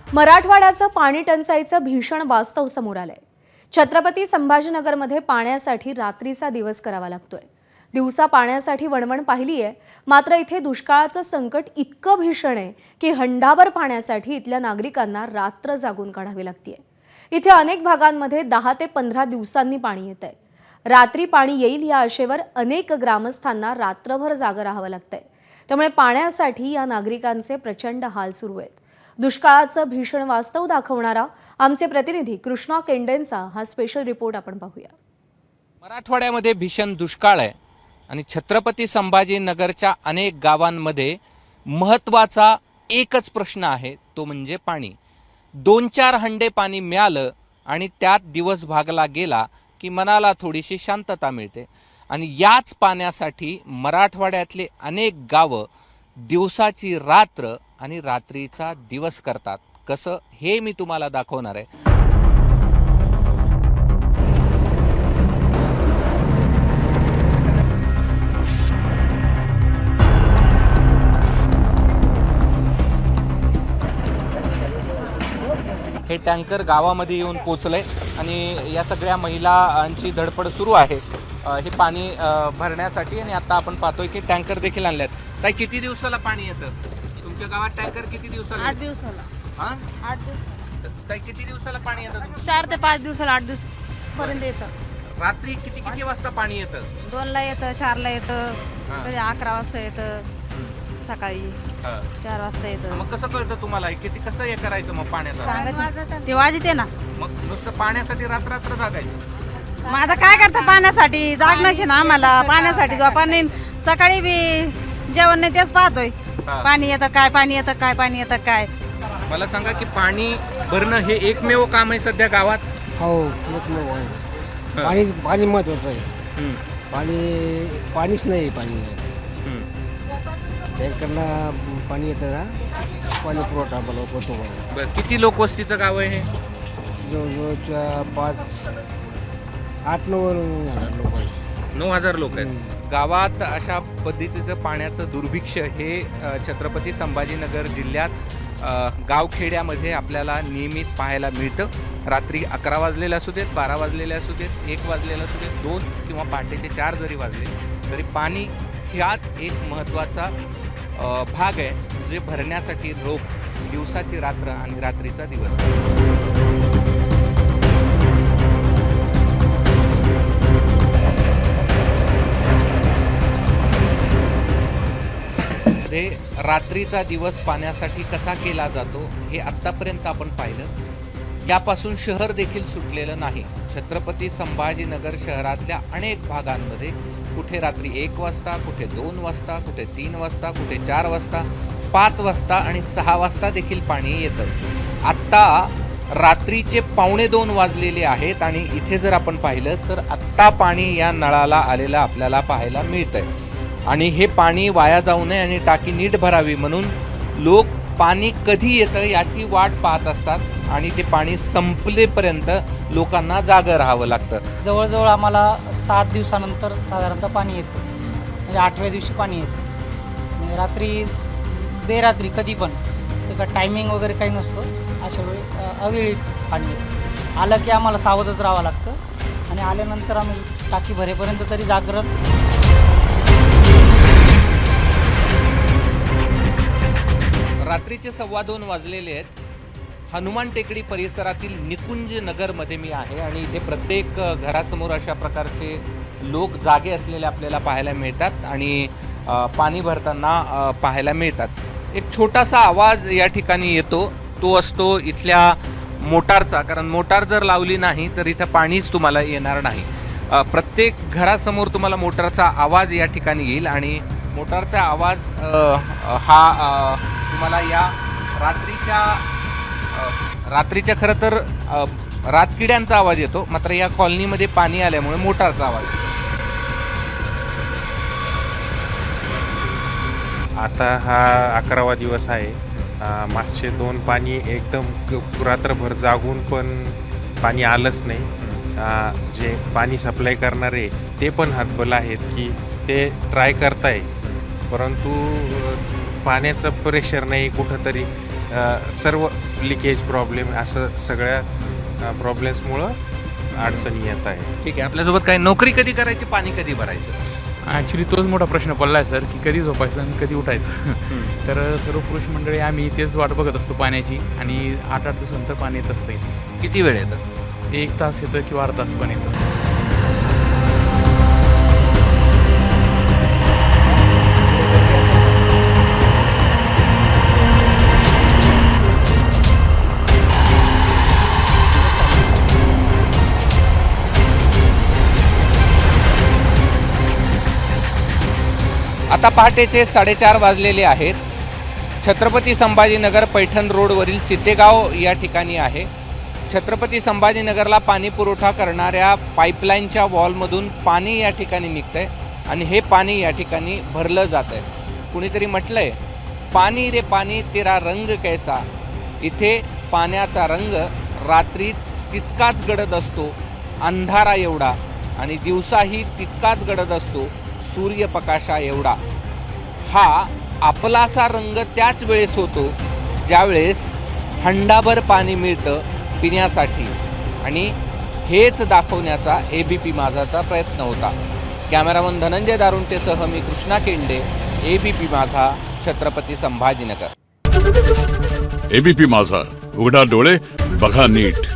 मराठवाड्याचं पाणी टंचाईचं भीषण वास्तव समोर आलंय। छत्रपती संभाजीनगरमध्ये पाण्यासाठी रात्रीचा दिवस करावा लागतोय। दिवसा पाण्यासाठी वणवण पाहिली आहे, मात्र इथे दुष्काळाचं संकट इतकं भीषण आहे की हंडाभर पाण्यासाठी इथल्या नागरिकांना रात्र जागून काढावी लागतेय। इथे अनेक भागांमध्ये 10 ते 15 दिवसांनी पाणी येतंय। रात्री पाणी येईल या आशेवर अनेक ग्रामस्थांना रात्रभर जागं राहावं लागतंय। त्यामुळे पाण्यासाठी या नागरिकांचे प्रचंड हाल सुरू आहेत। दुष्काळाचं भीषण वास्तव दाखवणारा आमचे प्रतिनिधी कृष्णा केंडेंचा हा स्पेशल रिपोर्ट आपण पाहूया। मराठवाड्यामध्ये भीषण दुष्काळ आहे आणि छत्रपती संभाजीनगरच्या अनेक गावांमध्ये महत्त्वाचा एकच प्रश्न आहे, तो म्हणजे पाणी। 2-4 हंडे पाणी मिळालं आणि त्यात दिवस भागला गेला की मनाला थोडीशी शांतता मिळते। आणि याच पाण्यासाठी मराठवाड्यातले अनेक गावं दिवसाची रात्र आणि रात्रीचा दिवस करतात। कसं हे मी तुम्हाला दाखवणार आहे। हे टँकर गावामध्ये येऊन पोचले आणि या सगळ्या महिलांची धडपड सुरू आहे हे पाणी भरण्यासाठी। आणि आता आपण पाहतोय की टँकर देखील आणल्यात। ताई, किती दिवसाला पाणी येतं तुमच्या गावात? टँकर किती दिवसाला? 8 दिवसाला। हां, 8 दिवसाला। ताई, किती दिवसाला पाणी येतं? 4 ते 5 दिवसाला, 8 दिवस पर्यंत येतं। रात्री किती वाजता पाणी येतं? 2ला येतं, 4ला येतं, हां. कधी 11 वाजता येतं, सकाळी 4 वाजता येतं। मग कसं कळतं तुम्हाला कसं हे करायचं मग पाण्याचं? सांगत ते वाजते ना। मग नुसतं पाण्यासाठी रात्र जागायचं? मग आता काय करतं, पाण्यासाठी जागणं ना आम्हाला। पाण्यासाठी पाणी सकाळी बी जेवण नाही तेच पाहतोय। हां. पाणी येतं काय, पाणी येतं काय, पाणी येतं काय। मला सांगा की पाणी भरणं हे एकमेव काम आहे सध्या गावात? हो, एकमेव आहे। पाणी महत्वाचं आहे। पाणीच नाही, पाणी नाही। टँकरला पाणी येतं ना, पाणी पुरवठा होतो। बरं, किती लोकवस्तीचं गाव आहे हे? जवळजवळ 8-9 हजार लोक आहे। 9,000 लोक आहेत गावात। अशा पद्धतीचं पाण्याचं दुर्भिक्ष हे छत्रपती संभाजीनगर जिल्ह्यात गावखेड्यामध्ये आपल्याला नियमित पाहायला मिळतं। रात्री 11 वाजलेले असू देत, 12 वाजलेले असू देत, 1 वाजलेलं असू देत, 2 किंवा पहाटेचे 4 जरी वाजले तरी पाणी ह्याच एक महत्त्वाचा भाग आहे जे भरण्यासाठी लोक दिवसाची रात्र आणि रात्रीचा दिवस रात्रीचा दिवस पाण्यासाठी कसा केला जातो हे आत्तापर्यंत आपण पाहिलं। यापासून शहर देखील सुटलेलं नाही। छत्रपती संभाजीनगर शहरातल्या अनेक भागांमध्ये कुठे रात्री 1 वाजता, कुठे 2 वाजता, कुठे 3 वाजता, कुठे 4 वाजता, 5 वाजता आणि 6 वाजता देखील पाणी येतं। आत्ता रात्रीचे 1:45 वाजलेले आहेत आणि इथे जर आपण पाहिलं तर आत्ता पाणी या नळाला आलेलं आपल्याला पाहायला मिळतंय। आणि हे पाणी वाया जाऊ नये आणि टाकी नीट भरावी म्हणून लोक पाणी कधी येतं याची वाट पाहत असतात आणि ते पाणी संपलेपर्यंत लोकांना जागं राहावं लागतं। जवळजवळ आम्हाला 7 दिवसानंतर साधारणतः पाणी येतं, म्हणजे 8व्या दिवशी पाणी येतं। म्हणजे रात्री बेरात्री कधी पण, त्याचा टायमिंग वगैरे काही नसतो। अशा वेळी अवेळी पाणी येतं। आलं की आम्हाला सावधच राहावं लागतं आणि आल्यानंतर आम्ही टाकी भरेपर्यंत तरी जागरण। रात्रीचे 2:15 वाजलेले आहेत। हनुमान टेकडी परिसरातील निकुंज नगरमध्ये मी आहे आणि इथे प्रत्येक घरासमोर अशा प्रकारचे लोक जागे असलेले आपल्याला पाहायला मिळतात आणि पाणी भरताना पाहायला मिळतात। एक छोटासा आवाज या ठिकाणी येतो, तो असतो इथल्या मोटारचा, कारण मोटार जर लावली नाही तर इथं पाणीच तुम्हाला येणार नाही। प्रत्येक घरासमोर तुम्हाला मोटारचा आवाज या ठिकाणी येईल आणि मोटारचा आवाज हा तुम्हाला या रात्रीच्या खरं तर रातकिड्यांचा आवाज येतो, मात्र या कॉलनीमध्ये पाणी आल्यामुळे मोटारचा आवाज येतो। आता हा 11वा दिवस आहे। मागचे 2 पाणी एकदम रात्रभर जागून पण पाणी आलंच नाही। जे पाणी सप्लाय करणारे ते पण हातबल आहेत की ते ट्राय करताय, परंतु पाण्याचं प्रेशर नाही, कुठंतरी सर्व लिकेज प्रॉब्लेम असं सगळ्या प्रॉब्लेम्समुळं अडचणी येत आहे. ठीक आहे, आपल्यासोबत काय नोकरी कधी करायची, पाणी कधी भरायचं? ॲक्च्युली तोच मोठा प्रश्न पडला आहे सर, की कधी झोपायचं आणि कधी उठायचं. तर सर्व पुरुष मंडळी आम्ही तेच वाट बघत असतो पाण्याची, आणि 8-8 दिवसानंतर पाणी येत असतं इथे. किती वेळ येतं? 1 तास येतं किंवा अर्धा तास पण येतं. आता पहाटेचे 4:30 वाजलेले आहेत. छत्रपती संभाजीनगर पैठण रोडवरील चितेगाव या ठिकाणी आहे. छत्रपती संभाजीनगरला पाणी पुरवठा करणाऱ्या पाईपलाईनच्या वॉलमधून पाणी या ठिकाणी निघतंय आणि हे पाणी या ठिकाणी भरलं जात आहे. कुणीतरी म्हटलंय, पाणी रे पाणी तेरा रंग कैसा. इथे पाण्याचा रंग रात्री तितकाच गडद असतो, अंधारा एवढा, आणि दिवसाही तितकाच गडद असतो, सूर्यप्रकाशा एवढा. हा आपलासा रंग त्याच वेळेस होतो ज्यावेळेस हंडाभर पाणी मिळतं पिण्यासाठी, आणि हेच दाखवण्याचा ABP माझाचा प्रयत्न होता. कॅमेरामन धनंजय दारुंटेसह मी कृष्णा केंडे, ABP माझा, छत्रपती संभाजीनगर. ABP माझा, उघडा डोळे बघा नीट.